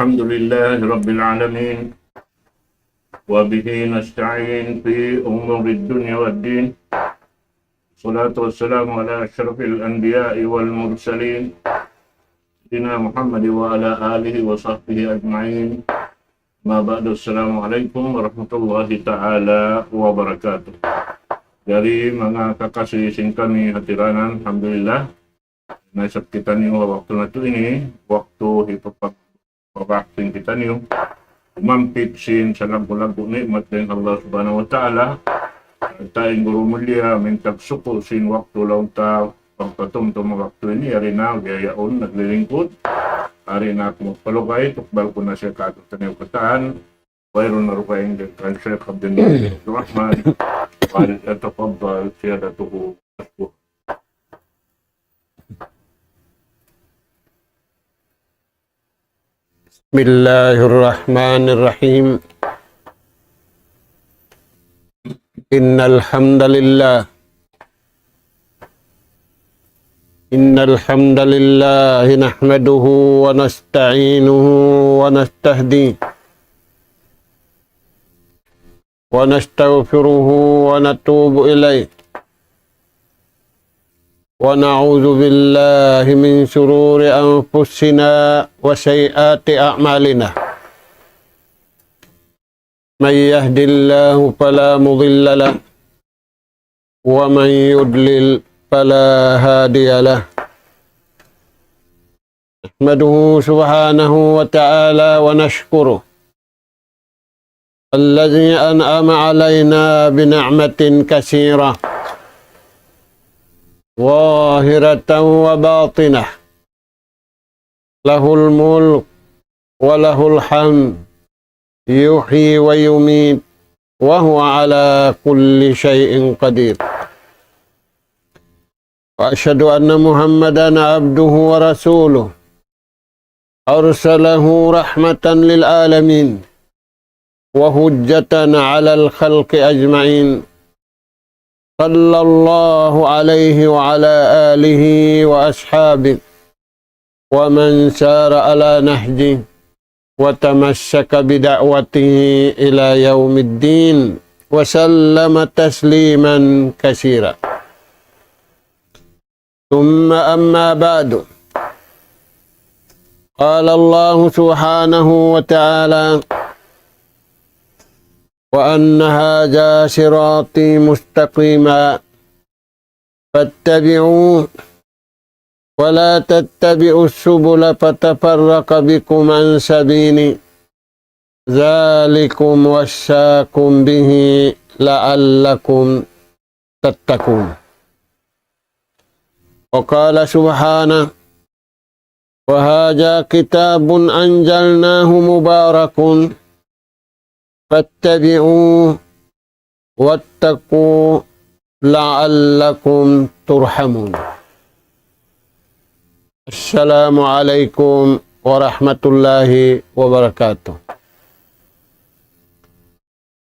الحمد لله رب العالمين، وبه نستعين في أمور الدنيا والدين. الصلاة والسلام على أشرف الأنبياء والمرسلين سيدنا محمد وعلى آله وصحبه أجمعين. ما بعد، السلام عليكم warahmatullahi ta'ala wabarakatuh. Dari mga kakasising kami hatiranan, alhamdulillah, naisap kita niyo waktu na ito ini, waktu ipapakting kita niyo, umampit sin sa lagu-lagu nikmat ng Allah subhanahu wa ta'ala. Tayong guru mulia, mintag suko sin waktu laong ta, pagkatumtum waktu ini, ari na, gayaon, naglilingkod. Ari na ako magpalugay, tukbal ko na siya kato sa niyong kataan. Mayroon na rukayang Dr. Sheikh Abdul Rahman. Walid atafadal, siya datuho. Bismillahirrahmanirrahim. Innal hamdalillah nahmaduhu wa nasta'inuhu wa nastahdi wa nastaghfiruhu wa natubu ilayh wa na'udzu billahi min shururi anfusina wa sayyiati a'malina. Man yahdihillahu fala mudilla lahu wa man yudlil fala hadiya lahu. Nahmaduhu subhanahu wa ta'ala wa nashkuruh alladhi an'ama 'alaina bi ni'matin katsirah zahiratan wa batinah. Lahul mulk wa lahul hamd yuhyi wa yumiit wa huwa ala kulli syai'in qadir. Wa asyhadu anna Muhammadan abduhu wa rasuluh arsalahu rahmatan lil alamin wa hujjatan 'alal khalqi ajma'in. Sallallahu alaihi wa ala alihi wa ashabihi wa man sara ala nahjihi wa tamassaka bida'watihi ila yaumiddin wa sallama tasliman katsira. Thumma amma ba'du. Qala Allah subhanahu wa ta'ala wa anna hadha sirati mustaqima fattabi'uhu wa la tattabi'us subula fatafarraqa bikum an sabili dzalikum wassaakum bihi la'allakum tattaqun. Wa qala subhanahu wa hadha kitabun anzalnahu mubarakun fattabi'uhu wattaqu la'allakum turhamun. Assalamualaikum warahmatullahi wabarakatuh.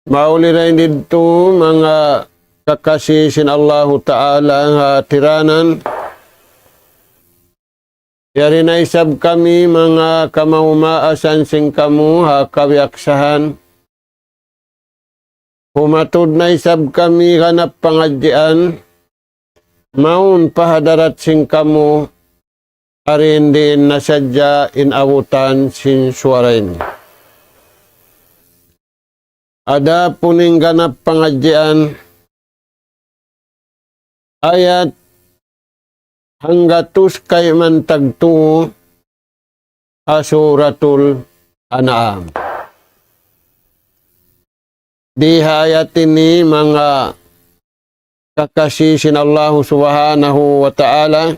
Maulirin dito mga kakasisin Allah Ta'ala hatiranan. Yari na isab kami mga kamaumaasan sing kamu hakawiyaksahan. Humatod na isab kami hanap pangadyan. Maun pahadarat sing kamu arin din nasadya inawutan sin suwarain. Ada puning ganap pangadyan ayat hanggatus kay mantagtu asuratul An'am. Di hayat ini mga kakasisin Allah subhanahu wa ta'ala,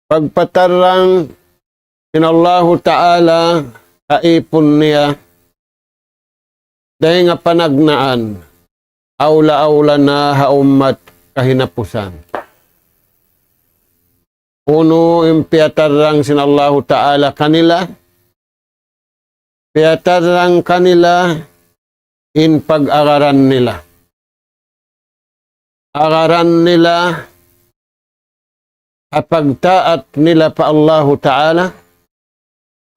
pagpatarang in Allah ta'ala haipon niya dahil nga panagnaan awla-awla na haummat kahinapusan. Uno impiatarang sin Allah ta'ala kanila, piatarang kanila in pag-agaran nila. Agaran nila apagtaat nila pa Allah Ta'ala,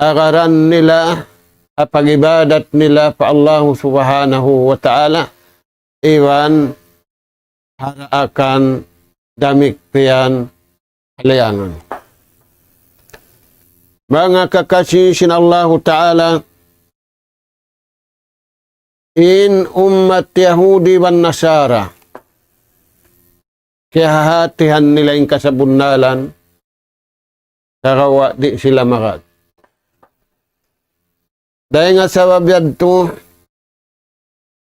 agaran nila, apagibadat nila pa Allah Subhanahu wa Ta'ala, iwan haraakan damik piyan halayangan. Mga kakasisin Allah Ta'ala, in ummat Yahudi wan Nasara, kaya hahatihan nila yung kasabunnalan, karawa di sila makat. Dahil nga sabab yadto,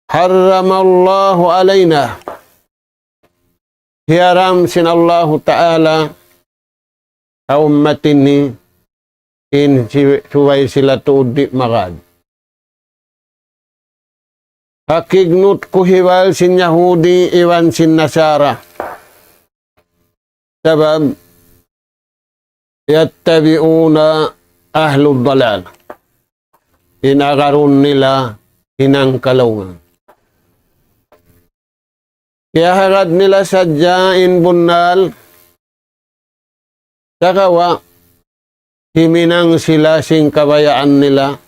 haramallahu alayna, hiyaram sin Allah Ta'ala, ummatin ni, in suway sila tuod di makat. Hakignut kuhiwal sin Yahudi iwan sin Nasara. Sabab, yattabi'una ahlul dalal. Inagaron nila hinang kalungan. Kaya harad nila sadyain bunal, sakawa, himinang sila sing kabayaan nila,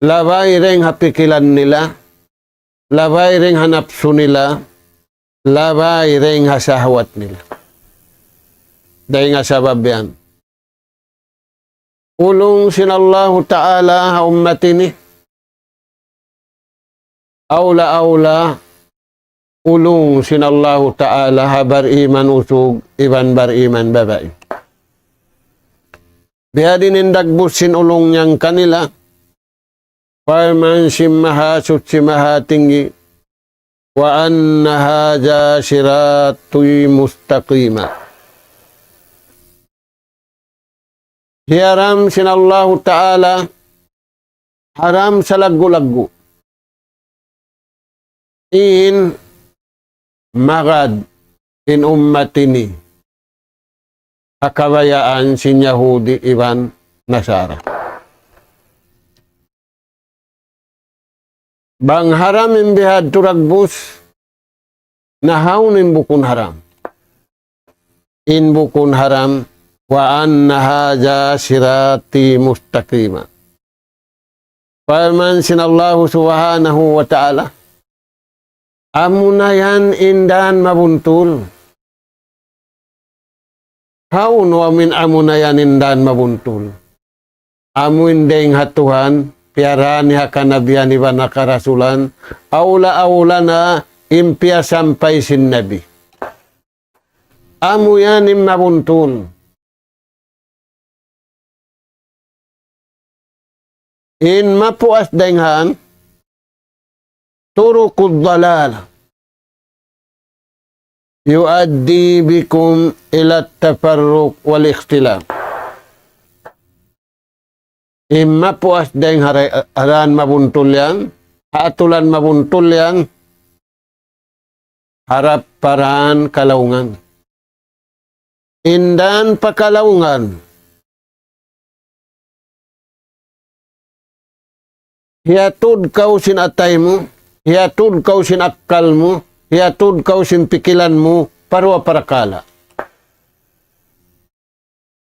labay ring hapikilan nila, labay ring hanapso nila, labay ring hasahwat nila. Dahil nga sabab yan. Ulong sinallahu Ta'ala ummatini, awla, ulong sinallahu Ta'ala habar iman usug, iban bar iman babae. Biya dinindagbus sin ulong niyang kanila, Farman simmaha sutsimaha tinggi wa annaha jasiratuy mustaqima. Hiyaram sinallahu Ta'ala haram sa lagu-lagu. In magad in ummatini akabayaan sin Yahudi iban Nasara. Bang haram imbihad turagbus, nahaw nin bukun haram. In bukun haram, wa annaha jasirati mustaqima. Farman sinallahu subhanahu wa ta'ala, amunayan indan mabuntul. Haun wa min amunayan indan mabuntul. Amuin deng hatuhan, piaraan niya kanabiyan ni nakarasulan, aula na impia sampai sin nabi. Amu yan mabuntul. In mapuas denghan, turukud dalal. Yuaddi bikum ila tafarruq wal ikhtilaf. Imma puas deng haran mabuntul yan, haatulan mabuntul yan, harap paraan kalaungan. Indan pakalaungan. Hiatud kau sin atay mo, hiatud kau sin akal mo, hiatud kau sin pikilan mo, parwa parakala.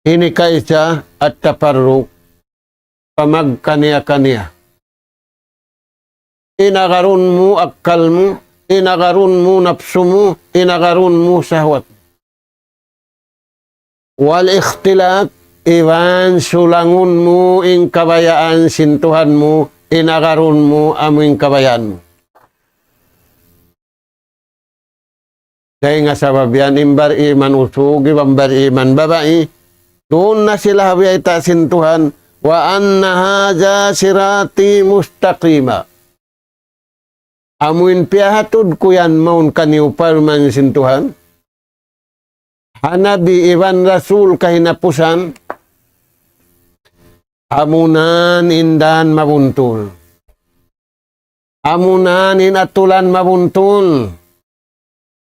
Ini kaisa at taparruk, pamagkaniya-kaniya. Inagarun mo akal mo, inagarun mo napsu mo, inagarun mo sahwat. Wal ikhtilaf, iwan sulangun mo ing kabayaan sintuhan mo, inagarun mo aming kabayaan mo. Dahil nga sabab yan, imbar iman usug, imbar iman babae, doon na sila habiyay ta sintuhan, wa annaha jasirati mustaqima. Amuin piahatod ko yan maun kaniw parman sintuhan. Hanabi iban rasul kahinapusan. Amunan indan mabuntul. Amunan inatulan mabuntul.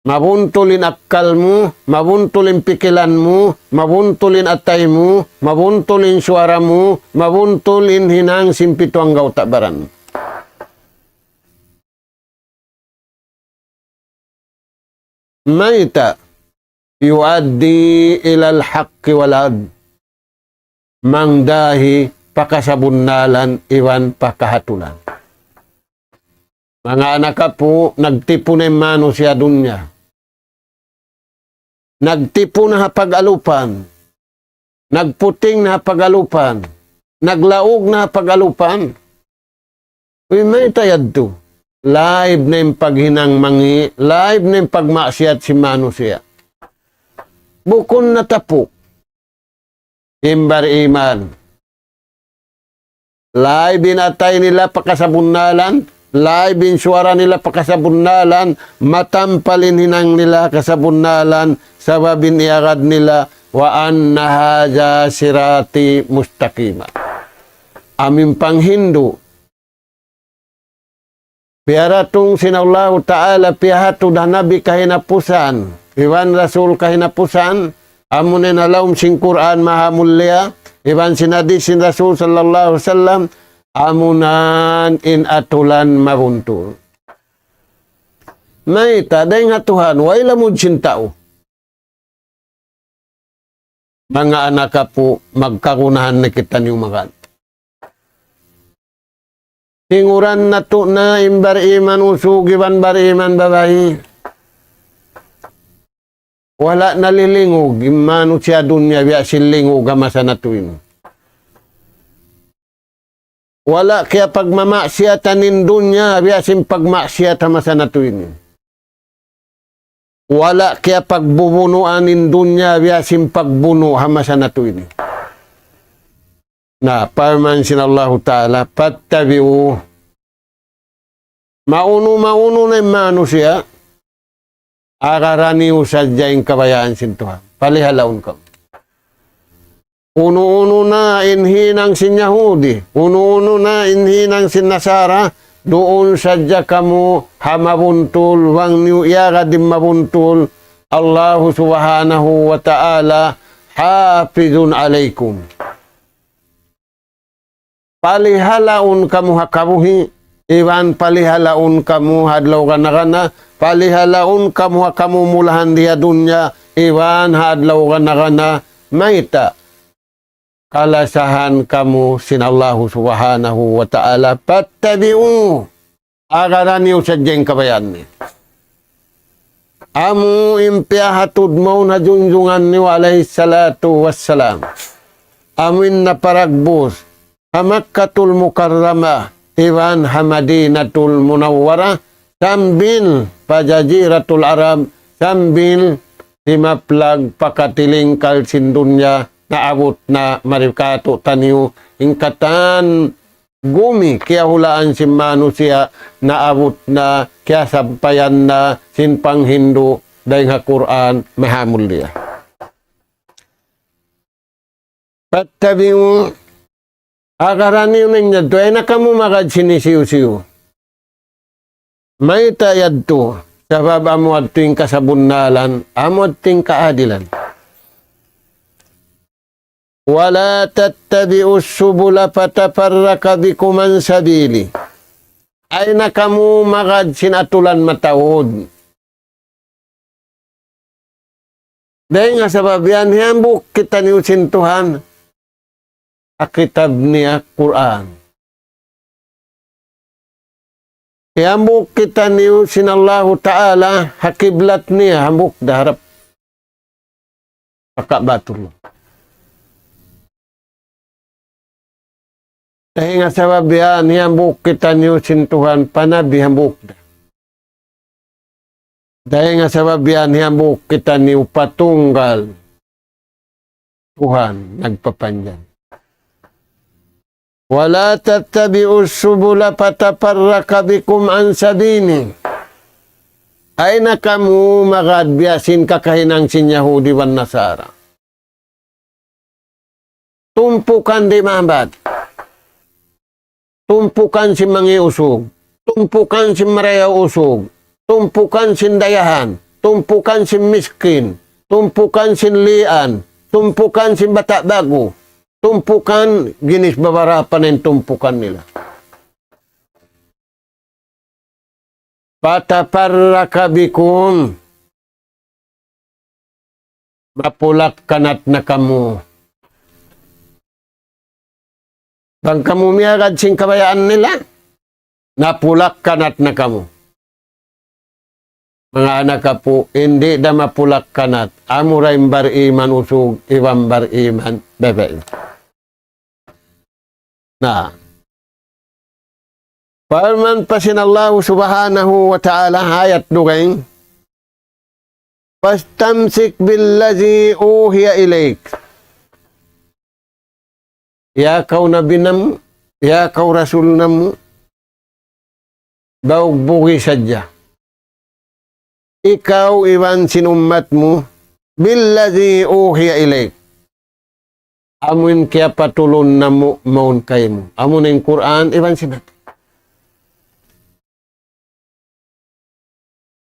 Mabuntulin akal mo, mabuntulin pikilan mo, mabuntulin atay mo, mabuntulin suara mo, mabuntulin hinang simpituang gautabaran. Maita, yuaddi ilal haqqi walad mangdahi pakasabunnalan iwan pakahatulan. Mga anak ka po, nagtipo na yung manusia dunya. Nagtipo na pag-alupan. Nagputing na pag-alupan. Naglaog na pag-alupan. Uy, may tayad to. Live na yung paghinang mangi, live na yung pagmaksiyat si manusia. Bukon na tapo. Imbar iman. Live binatay nila pakasabunnalan. Live insuara nila pakasabunnalan. Matampalin hinang nila kasabunnalan. Sababin iagad nila. Wa anna haja sirati mustaqima. Amin pang Hindu. Piara tung sinallahu ta'ala pihatu dah nabi kahinapusan. Iwan rasul kahinapusan. Amunin alaum sing Quran maha mulia. Iwan sinadis sin rasul sallallahu alaihi wasallam. Amunan in atulan mabuntul. May taday nga Tuhan, waila mo sintao. Mga anak ka po, magkakunahan na kita niyo makan. Tinguran na to na imbar iman usugiban bar iman babae. Wala nalilingog, imano siya dunya, biya silingog amasa na tuwin. Wala kaya pagmamaksiyatan nin dunya, biya sim pagmaksiyatan masa na tuwin. Wala kaya pagbubunuan nin dunya, biya sim pagbuno hamasa na tuwin. Na, parman sinallahu ta'ala, pattabi'u. Mauno na imano siya, akaraniw sadya yung kabayaan sintuhan. Palihalaon ka. Uno-uno na inhinang sin Yahudi. Uno-uno na inhinang sin Nasara. Doon sadya kamu hamabuntul. Wang niyo iyaga din mabuntul. Allahu subhanahu wa ta'ala hafizun alaikum. Palihalaon kamu hakabuhi. Iwan palihalaon kamu hadlaw kana. Palihalaon kamu mulahan diya dunya. Iwan hadlaw kana. Maita. Kalasahan kamu sinallahu subhanahu wa ta'ala. Pattabi'u. Agaran niyo sa diyeng kabayan ni. Amu impiahatud mo na junjungan niyo alayhi salatu wassalam. Amin na paragbus. Hamakkatul mukarrama. Iwan hamadinatul munawwara. Sambil pajajiratul Arab. Sambil timaplag pakatiling kalsindunya. Naabot na marikato taniyo. Ingkatan gumi kaya hulaan si manusia. Naabot na kaya sampayan na sinpang Hindu. Dahil nga Quran mahamul dia. Pattabi'u. Akaran niyo ninyo. Doy na kamo magad sinisiyo-siyo. May tayad to. Sabab amo at tuwing kasabunnalan. Amo at tuwing kaadilan. Wala tattabi'us subula pataparraka bikum an sabili. Ay na kamu magad sinatulan matawod. Dahil nga sabab yan, hiyambuk kita niyo sintuhan. Akitab niya Quran. Hiyambuk kita niyo sinallahu ta'ala. Hakiblat niya, hambuk daharap. Pakabatul. Dahil nga sabab yan, hiyambuk kita niyo sintuhan, panabi hambuk da. Dahil nga sabab yan, hiyambuk kita niyo patunggal. Tuhan, nagpapanyan. Wala tattabi'us subula pataparraka bikum an sabini. Ay na kamu magadbiasin kakahinang sin Yahudi wan Nasara. Tumpukan di mambat. Tumpukan si mangi usog. Tumpukan si maraya usog. Tumpukan si dayahan. Tumpukan si miskin. Tumpukan si lian. Tumpukan si bata bago. Tumpukan, ginis babarapan ang tumpukan nila. Pataparraka bikum. mapulak kanat na kamu. Bang kamu miyagad sing kabayaan nila, napulak kanat na kamu. Mga anak ka po, hindi na mapulak kanat. Amuray bariman usog, ibang bariman bebe. Na, parman pasin Allah subhanahu wa ta'ala hayat dugay, fastamsik billazi uhiya ilaik. Ya kau nabi namu, ya kau rasul namu, daw bugi sadya. Ikaw iwan sinummatmu billazi uhiya ilaik. Amun kaya patulon na mo maun kayo mo. Amun yung Quran, iwan sinat.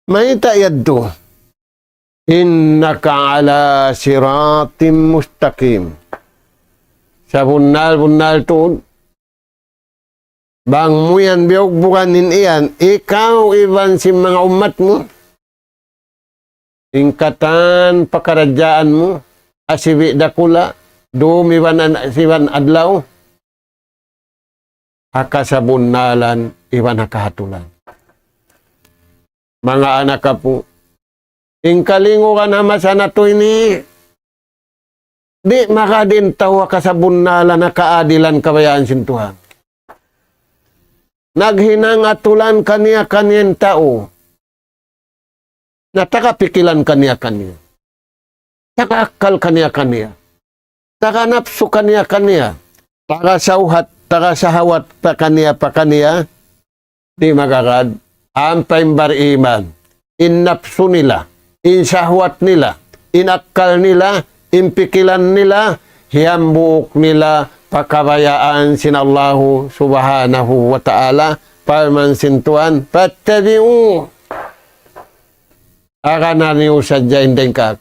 May tayad to. Innaka ala siratim mustaqim. Sa bunal to. Bang mo yan biyog bukanin iyan. Ikaw iwan si mga umat mo. Ingkatan pakaradyaan mo, asibi dakula, dumiwan siwan adlaw, hakasabunalan, iwan hakahatulan. Mga anak ka po, ingkalingo ka naman sana to ini, di makadintaw hakasabunalan na kaadilan kabayaan sintuhan. Naghinang atulan kaniya-kanyan tao, natakapikilan kaniya-kaniya. Takaakal kaniya-kaniya. Takanapsu kaniya-kaniya. Takasawhat, takasahawat pa kaniya. Di magagad. Ampay bariman. Innapsu nila. Insahwat nila. Inakal nila. Impikilan nila. Hiyambuok nila. Pakabayaan sinallahu subhanahu wa ta'ala. Parman sintuan. Pattabi'u. Akan niyo sadya indeng ka.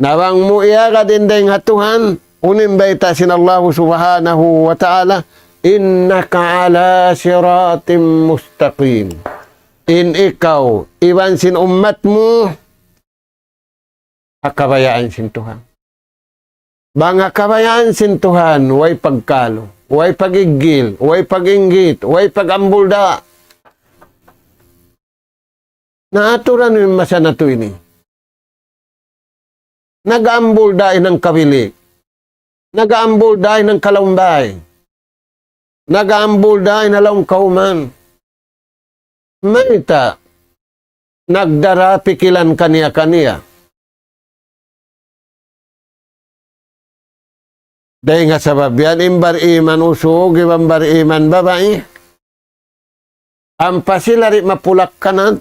Nawang mo iyaga dindeng hatuhan, unim baita sinallahu subhanahu wa ta'ala, innaka ala siratim mustaqim. In ikaw, iwan sin umat mo, akabayaan sin Tuhan. Bang akabayaan sin Tuhan, way pagkalo, way pagigil, way paginggit, way pagambulda. Naaturan yung masa na to ini. Nag-aambul dahil ng kawili. Nag-aambul dahil ng kalaumbay. Nag-aambul dahil na laong kauman. Manita, nagdara pikilan kaniya-kaniya. Dahil nga sa babian, imbar iman usog, imbar iman babae. Ang pasilari mapulak kanan,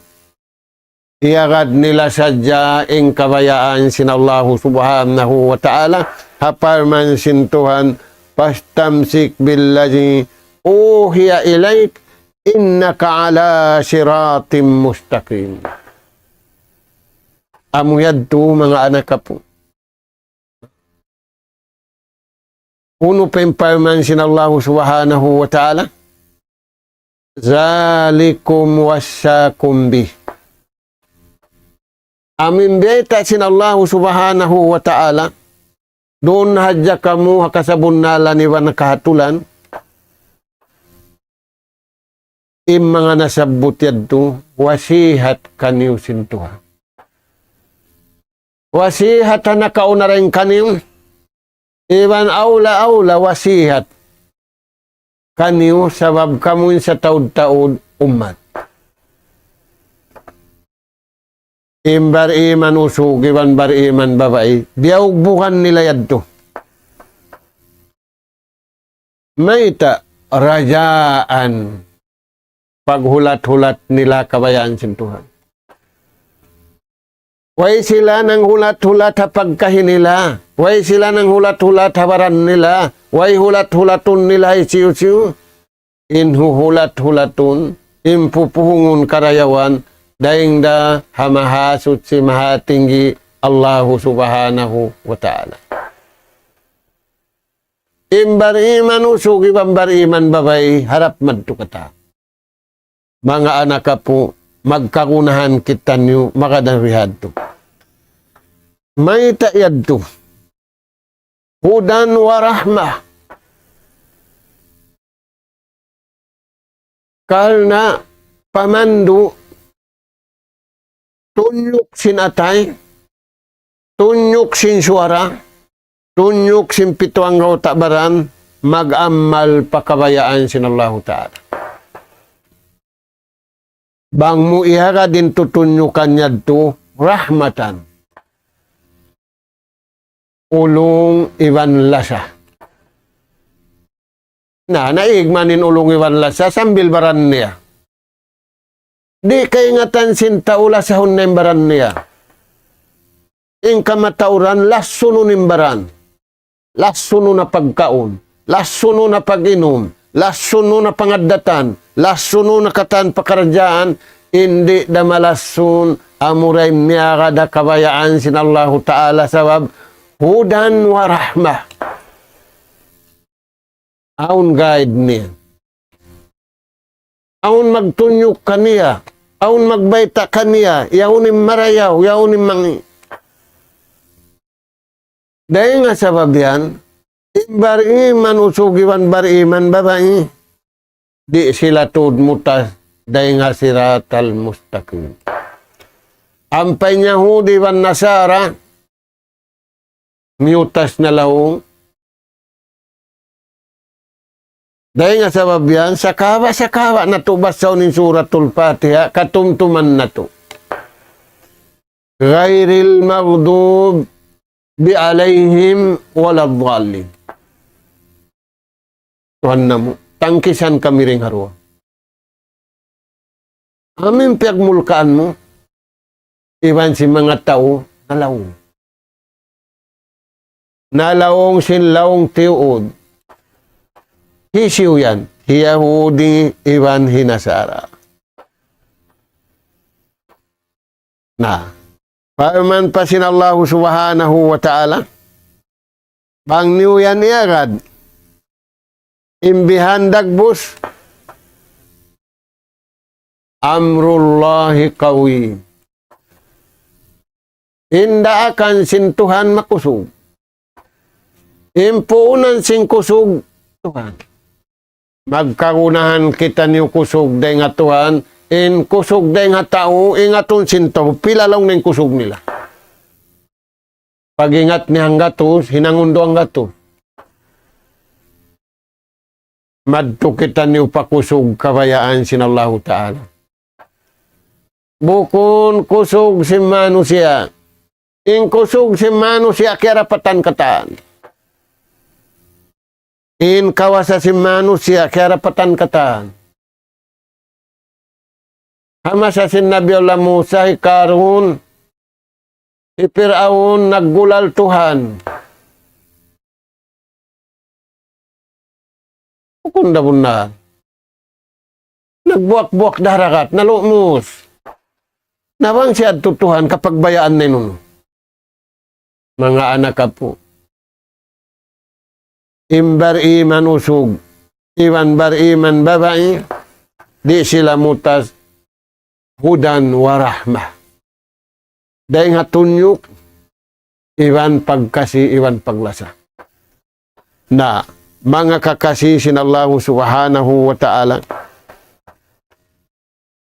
iyagad nila sadya ing kabayaan sinallahu subhanahu wa ta'ala haparman sintuhan pastamsik billazi uhiya ilaik innaka ala siratim mustaqim. Amuyad to mga anak ka po. Uno pa parman sinallahu subhanahu wa ta'ala zalikum wassakum bih. Amin beta sinallahu subhanahu wa ta'ala doon hadya kamu hakasabunala ni wanakahatulan im mga nasabot yadto wasihat kaniw sintuha. Wasihat na kauna rin kaniw iwan aula wasihat kaniw sabab kamu sa taud-taud umat. Imbar iman usug, iban bar iman babae, diyaw bukan nila yadto. Maita rajaan paghulat-hulat nila kabayaan sintuhan. Way sila nang hulat-hulat hapagkahin nila. Way sila nang hulat-hulat habaran nila. Way hulat-hulatun nila isiu-siu. Inhuhulat-hulatun, impupuhungun karayawan, daing da hamahasut si mahatinggi Allahu subhanahu wa ta'ala. Imbar iman usug, ibambar iman babay, harap madto kata. Mga anak ka po, magkakunahan kita niyo, makadarihan to. may tayad to. Hudan wa rahmah. Kalna pamandu tunyok sin atay, tunyok sin suara, tunyok sin pituang tabaran, mag-amal pakabayaan sin Allah Ta'ala. Bang mo ihara din tutunyukan niya to, rahmatan. Ulong iwan lasa. Naigmanin ulong iwan lasa, sambil baran niya. Di kaingatan sinta ula sa hunnay baran niya. Ing kamatauran, lasuno nimbaran. Lasuno na pagkaon. Lasuno na pag-inom. Lasuno na pangadatan. Lasuno na katan pakaradyaan. Hindi da malasun amuray miyaka da kabayaan sin Allah Ta'ala sabab hudan wa rahmah. Aun guide niya. Aun magtunyok kaniya. Aun magbayta kaniya. Yaunim marayaw. Yaunim mangi. Dahil nga sabab yan, bariman usugiwan bariman babae. Di sila tudmutas. Dahil nga siratal mustaqim. Ampay niya hudi wan nasara. Miutas na laong. Dahil nga sabab yan, sakawa na to basaw ni suratul Fatiha, katumtuman na to. Ghairil maghdub bi alayhim waladhdallin. Tuhan na mo, tangkisan kami ring harwa. Amin piyagmulkaan mo, iwan si mga tao, nalaong. Nalaong sin laong tiuod. Hisiw yan, hiyahudi iwan hinasara. Na, paman pa sin Allah subhanahu wa ta'ala, bang niyo yan iagad, imbihan dagbus, amrullahi qawi. Inda akan sintuhan makusog. Impuunan sing kusog Tuhan. Magkagunahan kita niyo kusog day nga Tuhan. In kusog day nga tao, ingaton sinto, pilalong ng kusog nila. Pag-ingat ni hanggatos, hinangundo ang gato. Madto kita niyo pakusog kabayaan sin Allah Ta'ala. Bukon kusog si manusia. In kusog si manusia kiarapatan kataan. In kawasa si manusia kiarapatan kataan. Hama sa sin Nabi Allah Musa hikarun. Ipiraon naggulal Tuhan. Kunda bunda. Nagbuak-buak darakat, nalumus. Nawang siya tutuhan kapag bayaan na nun. Mga anak ka po. Imbar iman usog. Iwan bar iman babae. Di sila mutas. Hudan wa rahmah. Dahil nga tunyok. Iwan pagkasi, iwan paglasa. Na mga kakasi sin Allah subhanahu wa ta'ala.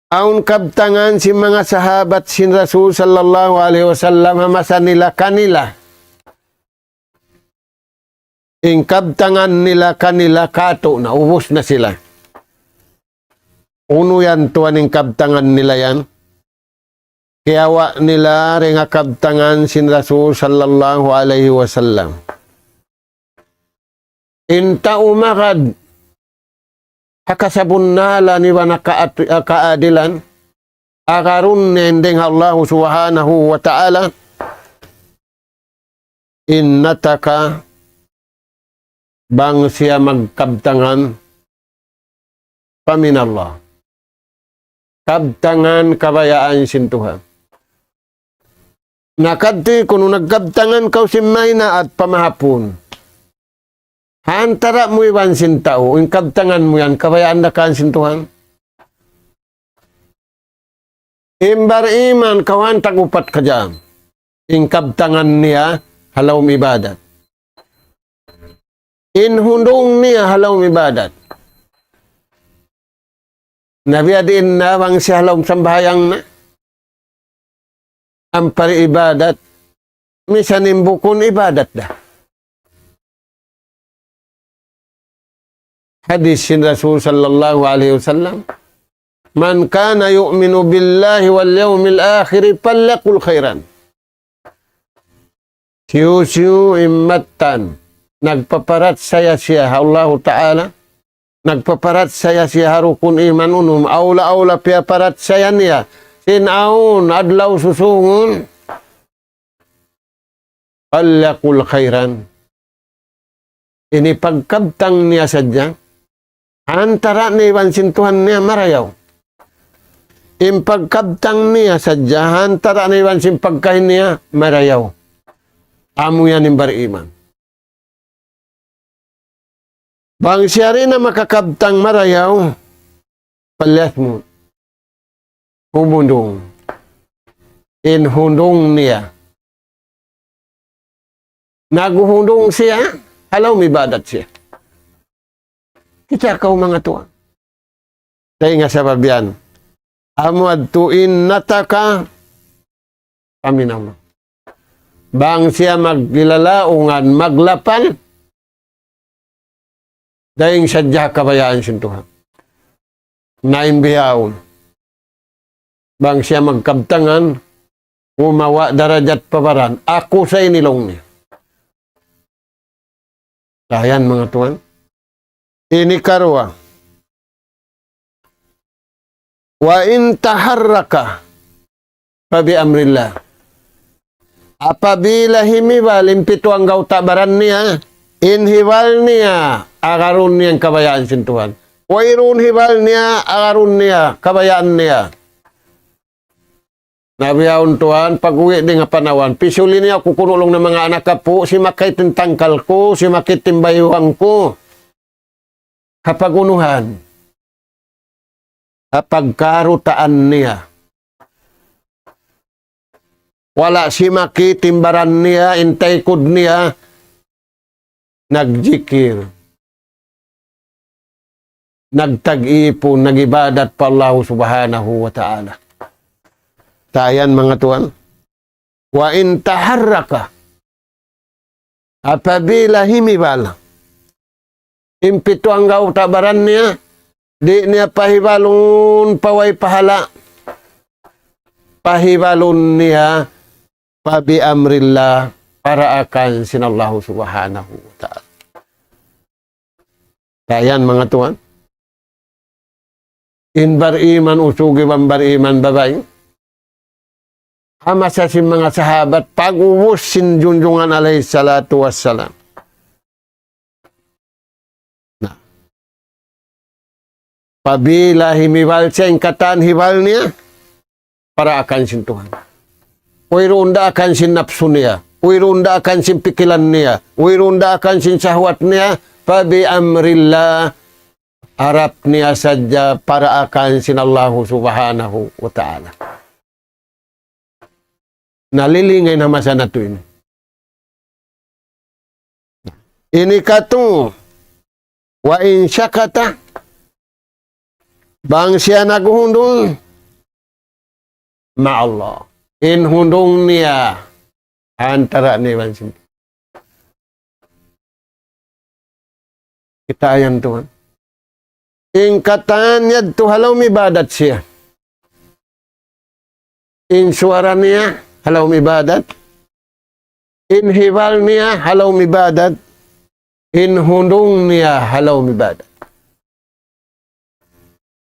Aun kabtangan si mga sahabat sin Rasul sallallahu alaihi wasallam hamasa nila kanila. In kabtangan nila kanila kato na ubos na sila. Uno yan tuwan in kabtangan nila yan. Kiyawa nila rin nga kabtangan sin Rasul sallallahu alaihi wasallam. Inta umakad hakasabun nala ni wana kaadilan akarun nendeng Allah subhanahu wa ta'ala innataka bang siya magkabtangan paminallah kabtangan kabayaan sintuhan nakadti kung nagkabtangan kau simayna at pamahapon antara mo iwan sin tao, yung kabtangan mo yan, kabayaan na kan sin Tuhan. Imbar iman, kawan tagupat ka dyan. Ingkabtangan niya halaw ibadat. Inhundong niya halaw ibadat. Nabiadin na bang si halaw sambahayang na. Ang pari ibadat. Misan imbukon ibadat dah. Hadis sin Rasul sallallahu alaihi wasallam. Man kana yu'minu billahi wal yawmil akhir falyaqul khairan. Siyu immatan. Nagpaparat saya siya Allah Ta'ala. Nagpaparat saya siya harukun iman unum. Aula piaparat saya niya. Sinaun adlaw susungun. Falyaqul khairan. Ini pagkabtang niya sadya. Antara ni wansintuhan niya marayaw. Impagkabtang niya sadya. Antara ni wansin pagkain niya marayaw. Amo yan imbar iman. Bang siya rin na makakabtang marayaw. Palyas mo. Humundong. Inhundong niya. Naguhundong siya, halaw mibadat siya. Kita kau mga tuwa. Dahil nga sa babian, amad tuin nataka, kami naman. Bang siya maglalaungan, maglapan, dahil sadya kabayaan sintuhan. Naimbiyaon. Bang siya magkabtangan, umawa darajat pabaran, ako sa inilong niya. Ayan mga tuwan. Ini karwa. Wa in taharraka pabi amrillah. Apabila himiwal impito ang gautabaran niya, inhiwal niya agarun niyang kabayaan sintuhan. Wa irun hiwal niya agarun niya kabayaan niya. Nabiyaon tuhan, pag-uwi din nga panawan, pisuli niya kukunulong ng mga anak ka po, si makitin tangkal ko, si makitin bayuang ko. Kapagunuhan, kapagkarutaan niya. Wala si makitimbaran niya, intaykod niya, nagjikir. Nagtag-ipon, nagibadat pa Allah subhanahu wa ta'ala. Tayan mga tuwan. Wa in taharraka. Apabila himibal. Impito ang gautabaran niya. Di niya pahibalon paway pahala. Pahibalon niya pabi amrillah para akan sinallahu subhanahu wa ta'ala. Tayan mga tuwan. Inbar iman usugi bambar iman babay. Ama sa mga sahabat, pag-uwos sin junjungan alayhi salatu wassalam. Nah. Pabila himiwal siya, ingkatan hiwal niya, para akan sin Tuhan. Uirunda akan sin napsu niya, uirunda akan sin pikilan niya, uirunda akan sin sahwat niya, pabi amrillah, harap niya sadya para akan sin Allah subhanahu wa ta'ala. Nalilingay na masa na ito ini. Ini kato, wa in syakata, bang siya naguhundong, ma'allah, inhundong niya, antara ni Wansin. Kita ayan Tuhan. Ingkatan niya ito halaw mibadat siya. In suara niya, halaw mibadat. In hiwal niya, halaw mibadat. In hundong niya, halaw mibadat.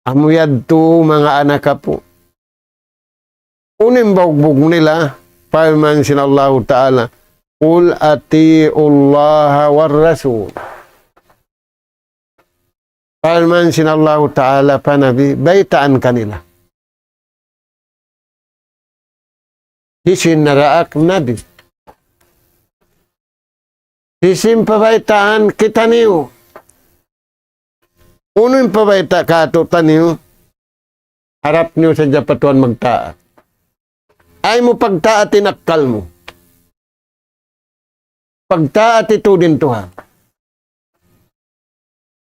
Amuyad to mga anak ka po. Unim bagbog nila, paman sinallahu ta'ala, Qul ati'ullaha war rasul. Paman sinallahu ta'ala pa nabi, baitaan kanila. Hisin naraak nabi. Hisin pabaitaan kita niyo. Uno yung pabaita katutan niyo. Harap niyo sa japatuan magtaat. Ay mo pagtaat tinakal mo. Pagtaat ito din Tuhan.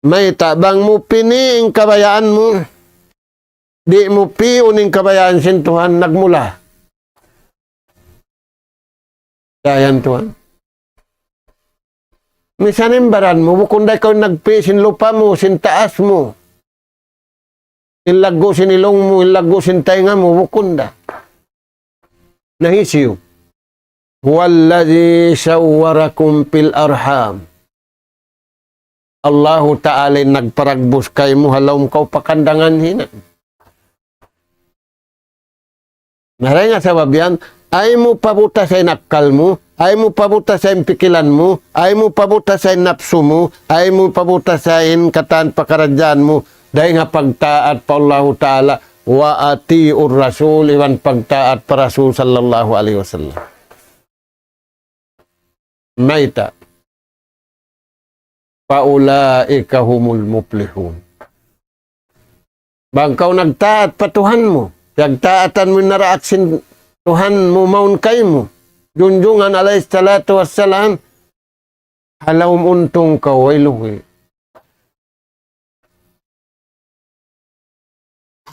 May tabang mo piniing kabayaan mo. Di mo piuning kabayaan sin Tuhan nagmula. Dayan Tuhan. Misanin baran mo, bukunday ka nagpi sin lupa mo, sin taas mo. Inlago sin ilong mo, inlago sin tainga mo, bukunda. Nahisiyo. Walladhi sawwarakum fil arham. Allahu Ta'ala nagparagbos kay mo, halawm kau pakandangan hina. Naray nga sabab yan, ay mo pabuta sa inakal mo, ay mo pabuta sa pikilan mo, ay mo pabuta sa napsu mo, ay mo pabuta sa kataan pakaradyan mo, dahil nga pagtaat pa Allahu Ta'ala, wa ati'ur rasul, iwan pagtaat pa Rasul sallallahu alaihi wasallam. Maita. Paulaika humul muflihun. Bangkaw nagtaat pa Tuhan mo, nagtaatan mo naraaksin Tuhan mo maun kay mo. Junjungan alayhi salatu wassalam. Halawm untong kaway luhi.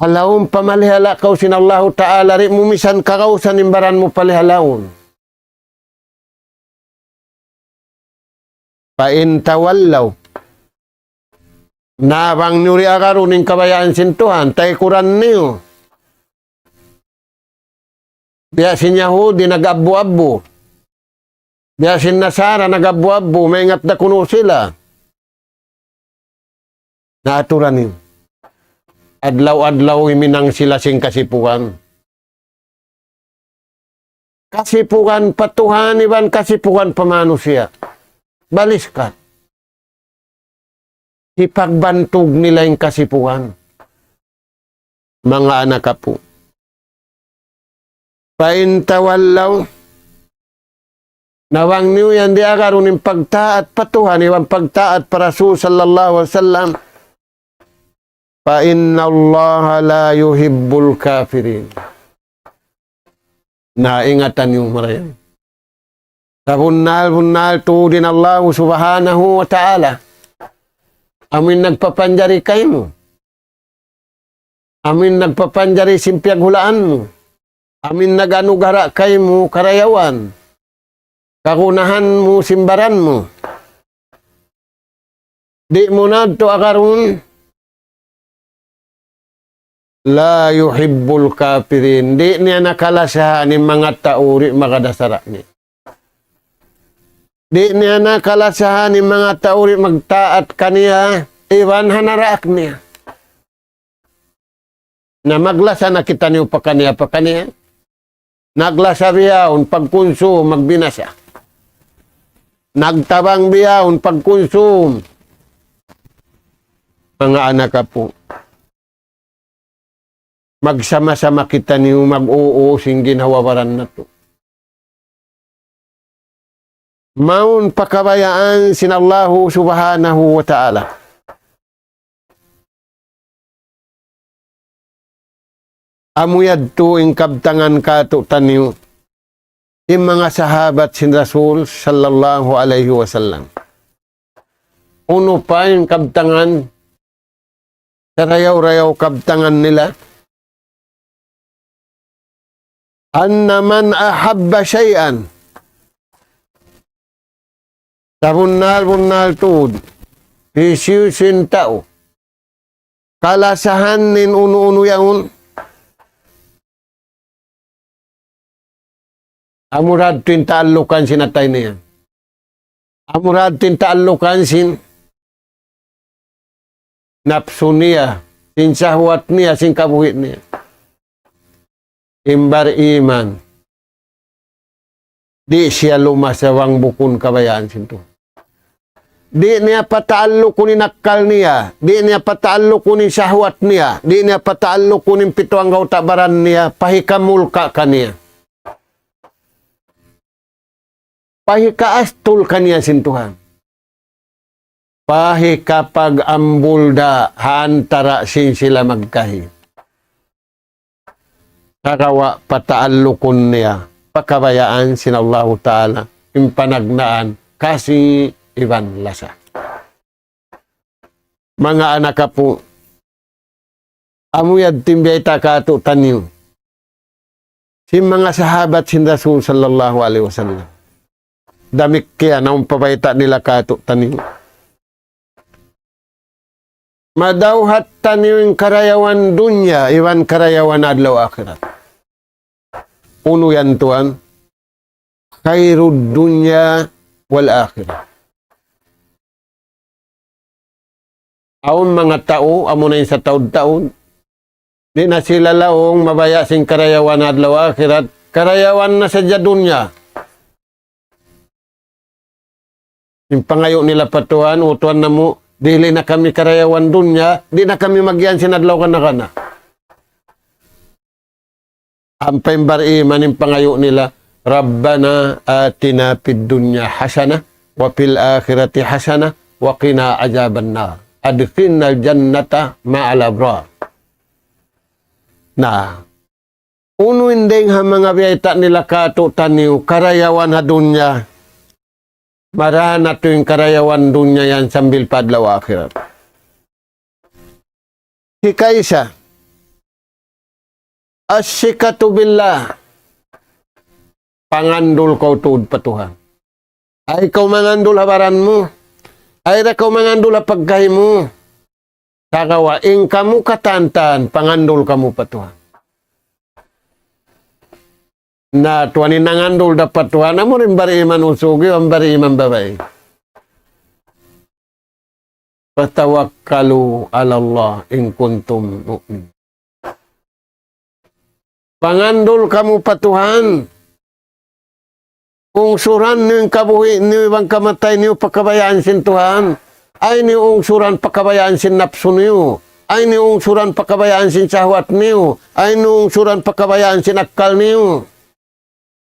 Halawm pamalihala kaw sinallahu ta'ala. Ri mumisan kakaw sa nimbaran mo palihalawon. Pain tawallaw. Nabang nyuri akaruning kabayaan sin Tuhan. Tay kuran niyo. Biyasin Yahudi nag-abu-abu. Biyasin Nasara nag-abu-abu. May ingat na kuno sila. Naaturan niyo. Adlaw-adlaw iminang sila sing kasipuan. Kasipuan patuhan iban kasipuan pamanusia. Balis ka. Ipagbantog nila yung kasipuan. Mga anak ka po. Paintawallaw. Nawang niyo yan di akaroon yung pagtaat patuhan. Iwan pagtaat para Rasul sallallahu alaihi wasallam. Pa inna Allah la yuhibbul kafirin. Naingatan yung marayan. Sa bunal tudin Allah subhanahu wa ta'ala. Amin nagpapanjari kayo mo. Amin nagpapanjari simpiyag hulaan mo. Amin naganugara kayo mo karayawan. Kakunahan mo simbaran mo. Di mo na ito akaroon. La yuhibbul kafirin. Di niya nakalasahan ni mga tauri makadasara niya. Di niya nakalasahan ni mga tauri magtaat kaniya. Iwan hanaraak niya. Na maglasa na kita niyo pa kaniya. Naglasa biyaon pagkonsum magbinasa. Nagtabang biyaon pagkonsum. Mga anak ka po. Magsama-sama kita niyo mag-oo sing ginawawaran na to. Maun pakabayaan sinallahu subhanahu wa ta'ala. Amuyad to ing kabtangan kato taniyo. Yung mga sahabat sin Rasul sallallahu alaihi wasallam. Uno pa yung kabtangan. Sarayaw-rayaw kabtangan nila. Anna man ahabba syai'an. Sa bunal tuod. Isiyusin tao. Kalasahan nin uno-uno yaon. Amurad tintaalukan sinatay niya. Amurad tintaalukan sin napsu niya. Sin sahwat niya, sin kabuhit niya. Imbar iman. Di siya lumasawang bukun kabayaan sinto. Di niya pataallo kunin nakal niya. Di niya pataallo kunin sahwat niya. Di niya pataallo kunin pituang gautabaran niya. Pahikamulka kaniya. Pahikaastul kaniya sintuhan. Pahikapag ambulda haantara sin sila magkahi. Kakawa pataallo kun niya. Pakabayaan sinallahu ta'ala. Impanagnaan kasi iban lasa. Mga anak ka po, amuyad timbay takato taniw. Si mga sahabat sin Rasul sallallahu alaihi wasallam. Damik kaya na pabayta nila kato taniw. Madawhat taniw yung karayawan dunya, iwan karayawan adlaw akhirat. Uno yan tuan, khairud dunya wal akhirat. Aon mga tao, amo na yung sa taon-taon, di na sila laong mabaya sing karayawan adlaw akhirat, karayawan na sa dunya. Yung pangayo nila patuan, utuan na mo, dili na kami karayawan dunya, di na kami magyan sinadlaw ka na kana. Ampay bariman yung pangayo nila, Rabbana atina fid dunya hasana, wa fil akhirati hasana, wa qina azaban nar. Adkhilnal jannata ma'al abrar. Na, uno indeng ha mga biyayta nila kato taniw, karayawan ha dunya. Marana to yung karayawan dunya yan sambil padlaw akhirat. Hikaysa, asyikatu billah, pangandul kau tuod patuhan. Ay ikaw mangandul habaran mo. Ay rakaw mangandul pagkay mo. Kakawa, ing kamu katantan, pangandul kamu patuhan. Na tuwanin nangandul dapat tuhan, amo rin bari iman usugi, ang bari iman babay. Patawakkalu ala Allah in kuntum mu'min. Pangandul kamu patuhan. Ungsuran niyo yung kabuhi niyo ibang kamatay niyo pagkabayaan sin Tuhan. Ay niyo ungsuran pagkabayaan sin napso niyo. Ay niyo ungsuran pagkabayaan sin sahwat niyo. Ay niyo ungsuran pagkabayaan sin akal niyo.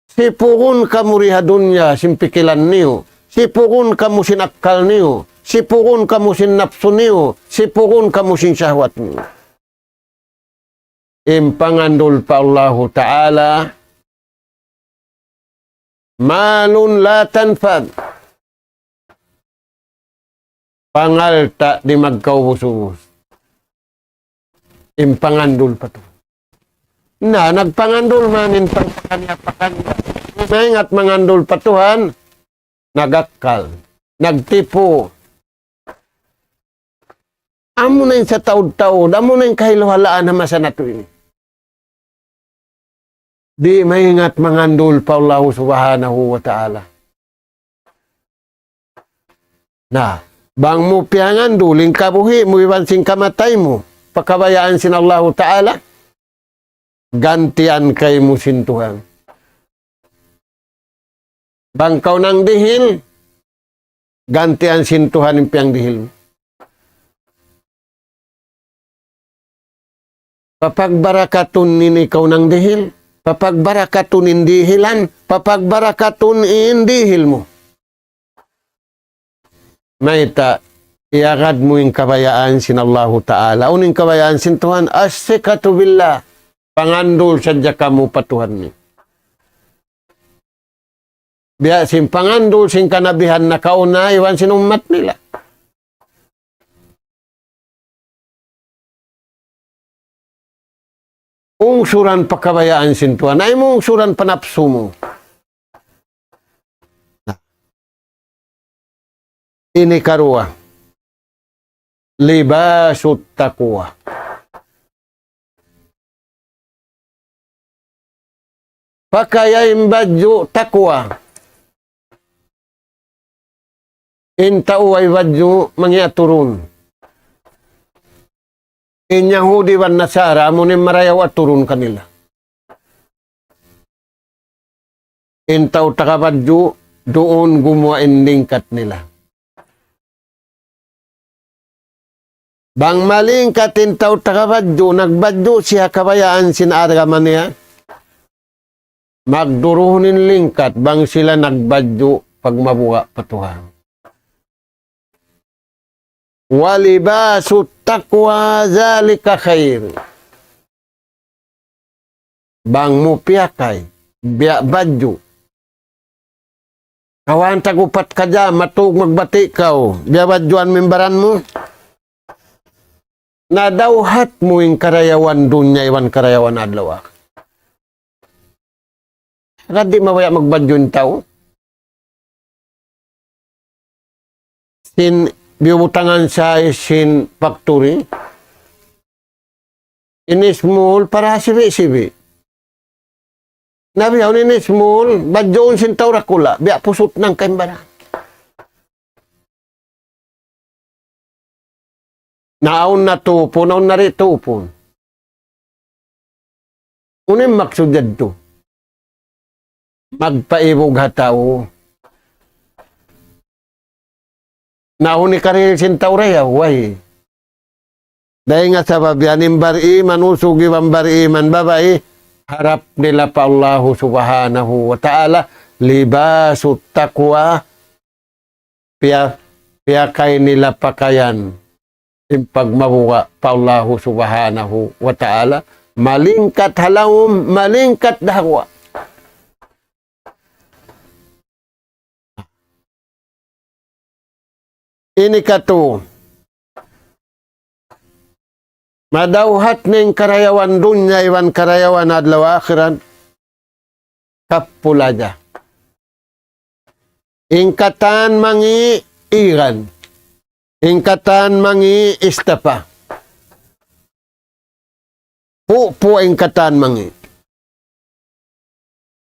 Sipukun kamu riha dunya sin pikilan niyo. Sipukun kamu sin akal niyo. Sipukun kamu sin napso niyo. Sipukun kamu sin sahwat niyo. Impangandul pa Allahu Ta'ala, malun la tanfad. Pangalta di magkaubusus. Impangandul pa to. Na, nagpangandul manin pagpakanya-pakanya. Maingat mangandul patuhan, nagakal, nagtipo. Amo na yung sa taod-taod, amo na yung kahiluhalaan na masa na to ini. Di maingat mangandul pa Allah subhanahu wa ta'ala. Na, bang mo pianganduling kabuhi mo iwan sing kamatay mo, pakabayaan sin Allah ta'ala, gantian kay mo sin Tuhan. Bang kau nang dihil, gantian sin Tuhan yung piang dihil mo. Papagbarakatun nini ikaw nang dihil, papagbarakatun indihilan, papagbarakatun indihil mo. Maita, iagad mo yung kabayaan sin Allah Ta'ala. Uning kabayaan sin Tuhan, asyikatu billah, pangandul sadya kamu patuhan ni. Biya sin pangandul sin kanabihan na kauna, iwan sin umat nila. Ungsuran pakabayaan sin Tuhan, ay mo ungsuran panapsu mo. Ini karua, libasut taqwa. Pakayain baju takwa. Intau ay baju mangiaturun. In Yahudi wan Nasara, amunin marayaw at turun kanila. Intaw takabadyo, doon gumawa lingkat nila. Bang malingkat intaw takabadyo, nagbadyo siya kabayaan sinargaman niya. Magduruhunin lingkat, bang sila nagbadyo pagmabuha patuhan. Walibasut taqwa zalika khair. Bang mo piyakay, biya badyo. Kawan tagupat ka dyan, matug magbati ka. Biyawad juan mimbaran mo. Nadawhat mo yung karayawan dunya, iwan karayawan adlaw. Agad di mawaya magbadyo yung tao. Sin biubutangan sa sin factory. Inismul para sibi-sibi. Nabiyaw ni Nismul, badyoon sin tao rakula, biya pusot ng kaimbara. Naon na tupo, naon na rin tupo. Unim maksudad to. Magpaibog hataw. Naon ni karil sin tao rayaw, way. Dahil nga sa babianim bari, manusugi bang bari, man babae, harap nila pa Allah subhanahu wa ta'ala libasut taqwa piyakay nila pakayan yung pagmabuka pa Allah subhanahu wa ta'ala malingkat halawom malingkat dahwa. Ini kato madawhat ning karayawan dunya iwan karayawan adlaw akhiran kapulaja. Ingkatan mangi iran. Ingkatan mangi istapa. Pupo ingkatan mangi.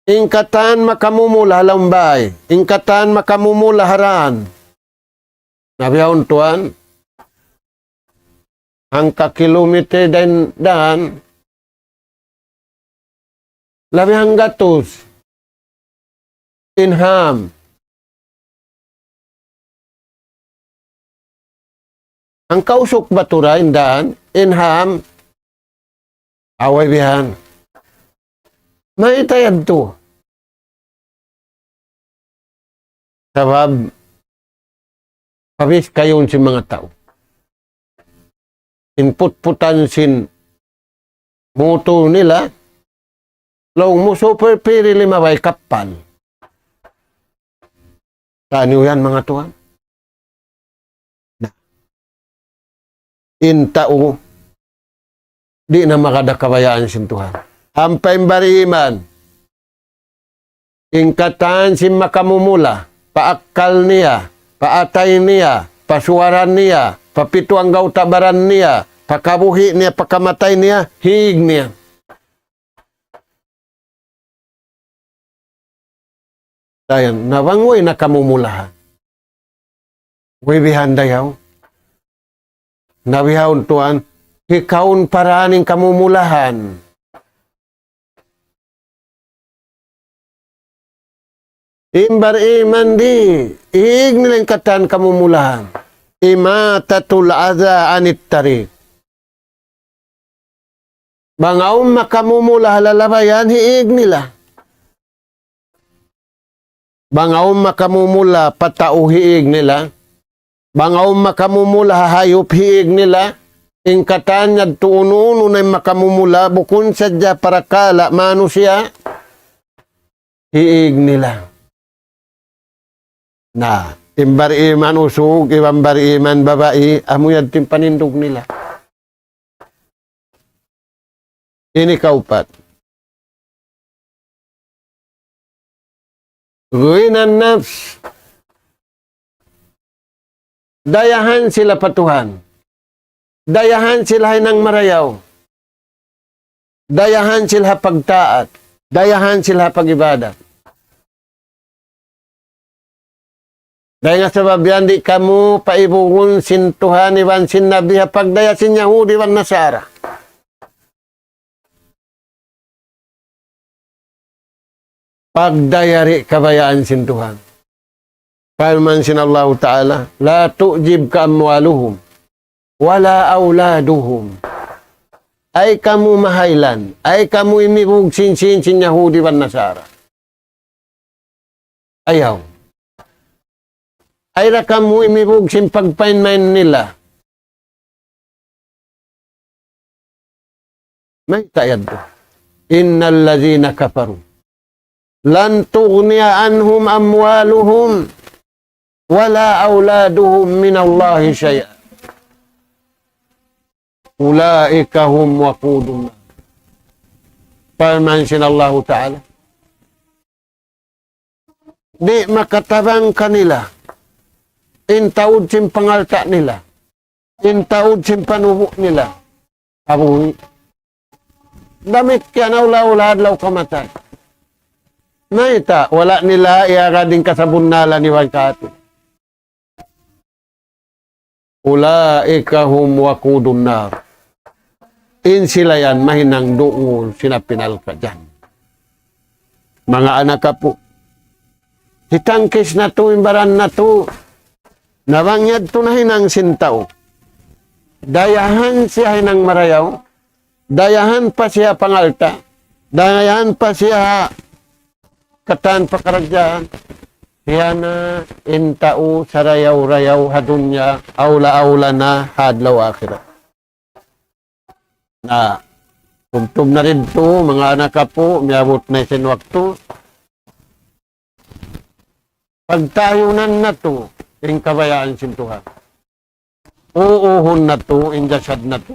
Ingkatan makamumula lambay. Ingkatan makamumula haran. Nabiyaon tuan. Angka kilometer dan labihang gatos inham ang kausok batura dan inham away bihan maitayad to sabab habis kayon si mga tao input-putan sin motor nila, law mo super piri lima bay kapal. Taniw yan mga tuwan. Intao, di na makadakabayaan sin Tuhan. Ampay bariman, ingkatan sin makamumula, paakal niya, paatay niya, pasuwaran niya, papito ang gautabaran niya, pakabuhi niya, pakamatay niya, hig niya. Dayan, nawangoy na kamumulahan. Wibihan dayaw. Nabihawon tuan, ikaon paraning kamumulahan. Imbar iman di, hig nilang katan kamumulahan. Imatatul adha anit tarik. Bangaw makamumula halalabayan, hiig nila. Bangaw makamumula patao, hiig nila. Bangaw makamumula hayop, hiig nila. Ingkatan niya tuununo na makamumula, bukun sadya para kala, manusia, hiig nila. Na, imbar iman usog, imbar iman babae, amuyad timpanindog nila. Ini kaupat. Ruinan nafs. Dayahan sila patuhan. Dayahan sila ng marayaw. Dayahan sila pagtaat. Dayahan sila pagibadat. Dahil nga sabab yan, di kamu paibungon sin Tuhan iwan sin Nabi pagdaya sin Yahudi iwan Nasara. Pagdayari kabayaan sin Tuhan. Kalman sin Allah Ta'ala, la tu'jib ka amwaluhum, wala awladuhum. Ay kamu mahailan, ay kamu imibug sin Yahudi iwan Nasara. Ayaw. Ay rakam mo imibog sin pagpainmain nila. May tayad to. Innal ladhina kafaru lan tughniya anhum amwaluhum wala auladuhum min Allahi syai'a. Ulaika hum waqudun nar. Pamansin Allah Ta'ala. Di makatabang kanila. Intaud sim pangalta nila. Intaud sim panubo nila. Abuhi. Damit kaya naula-ula adlaw kamatay. Naita, wala nila iarading kasabunala ni Wagkati. Ulaika hum waqudun nar. In sila yan, mahinang doon sinapinal ka dyan. Mga anak ka po, hitangkis na to, imbaran na to, nabangyad to na hinang sintaw. Dayahan siya hinang marayaw, dayahan pa siya pangalta, dayahan pa siya katan pakaragyan, siya na intao sarayaw-rayaw hadunya, aula-aula na hadlaw akhirat. Na tumtum na rin to, mga anak ka po, miabot na isin wakto. Pagtayunan na to, yung kabayaan sintuhan. Uuhon na to, injasad na to.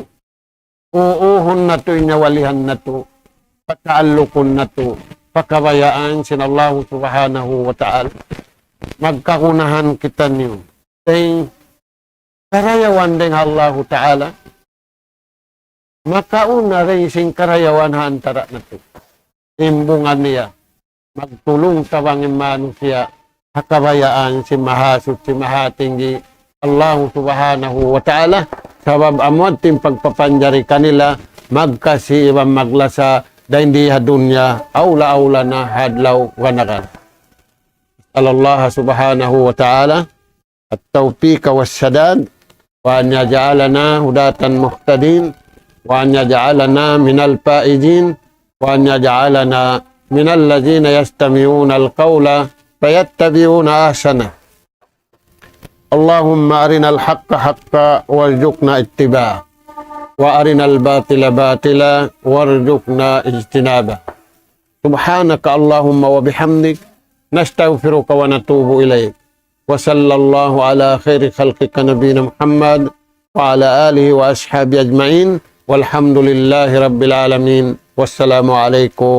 Uuhon na to, inyawalihan na to. Pagkaalukon na to, pagkabayaan sin Allah subhanahu wa ta'ala. Magkakunahan kita niyo. Dahil karayawan din Allah ta'ala. Makauna rin sing karayawan antara na to. Imbungan niya. Magtulong tabangin manusia. Hakabayaan si mahasut si mahatinggi Allah subhanahu wa ta'ala. Sabab amot tim pagpapanjari kanila. Magkasi ibang maglasa. Dahil di hadunya. Aula-aula na hadlaw wanakan. Allah subhanahu wa ta'ala. At-tawfiq wa sadad. Wa an yaj'alana hudatan muhtadin. وأن يجعلنا من الفائزين وأن يجعلنا من الذين يستمعون القول فيتبعون أحسنه. اللهم أرنا الحق حقا وارزقنا اتباعه وأرنا الباطل باطلا وارزقنا اجتنابه. سبحانك اللهم وبحمدك نستغفرك ونتوب إليك. وصلى الله على خير خلقك نبينا محمد وعلى آله وأصحابه أجمعين. والحمد لله رب العالمين والسلام عليكم